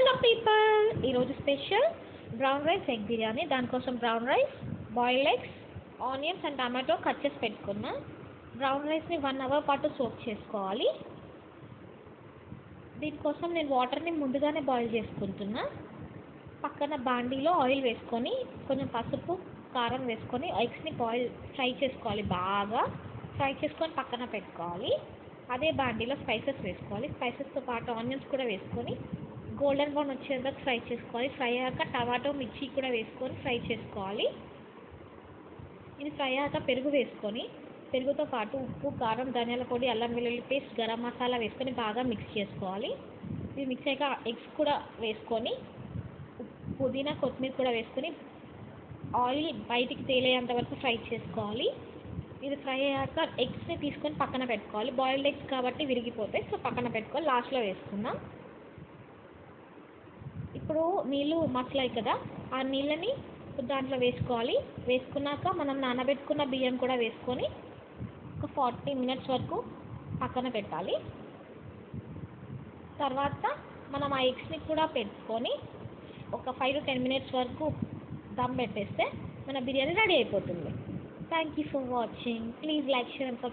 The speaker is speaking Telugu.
హలో పీపుల్, ఈరోజు special brown rice egg biryani. దానికోసం brown rice, boiled eggs, onions and tomato cut చేసి పెట్టుకున్నా. బ్రౌన్ రైస్ని 1 అవర్ పాటు సోక్ చేసుకోవాలి. దీనికోసం నేను వాటర్ని ముందుగానే బాయిల్ చేసుకుంటున్నా. పక్కన బాండీలో ఆయిల్ వేసుకొని కొంచెం పసుపు, కారం వేసుకొని ఎగ్స్ని ఫ్రై చేసుకోవాలి. బాగా ఫ్రై చేసుకొని పక్కన పెట్టుకోవాలి. అదే బాండీలో స్పైసెస్ వేసుకోవాలి. స్పైసెస్తో పాటు ఆనియన్స్ కూడా వేసుకొని గోల్డెన్ బ్రౌన్ వచ్చేదాకా ఫ్రై చేసుకోవాలి. ఫ్రై అయ్యాక టమాటో, మిర్చి కూడా వేసుకొని ఫ్రై చేసుకోవాలి. ఇది ఫ్రై అయ్యాక పెరుగు వేసుకొని పెరుగుతో పాటు ఉప్పు, కారం, ధనియాల పొడి, అల్లం వెల్లుల్లి పేస్ట్, గరం మసాలా వేసుకొని బాగా మిక్స్ చేసుకోవాలి. ఇది మిక్స్ అయ్యాక ఎగ్స్ కూడా వేసుకొని పుదీనా, కొత్తిమీర కూడా వేసుకొని ఆయిల్ బయటికి తేలేంత వరకు ఫ్రై చేసుకోవాలి. ఇది ఫ్రై అయ్యాక ఎగ్స్ని తీసుకొని పక్కన పెట్టుకోవాలి. బాయిల్డ్ ఎగ్స్ కాబట్టి విరిగిపోతాయి, సో పక్కన పెట్టుకోవాలి. లాస్ట్లో వేసుకుందాం. ఇప్పుడు నీళ్ళు మసలాయి కదా, ఆ నీళ్ళని దాంట్లో వేసుకోవాలి. వేసుకున్నాక మనం నానబెట్టుకున్న బియ్యం కూడా వేసుకొని ఒక 40 మినిట్స్ వరకు పక్కన పెట్టాలి. తర్వాత మనం ఆ ఎగ్స్ని కూడా పెట్టుకొని ఒక 5 to 10 మినిట్స్ వరకు దమ్ పెట్టేస్తే మన బిర్యానీ రెడీ అయిపోతుంది. Thank you for watching. Please like, share and subscribe.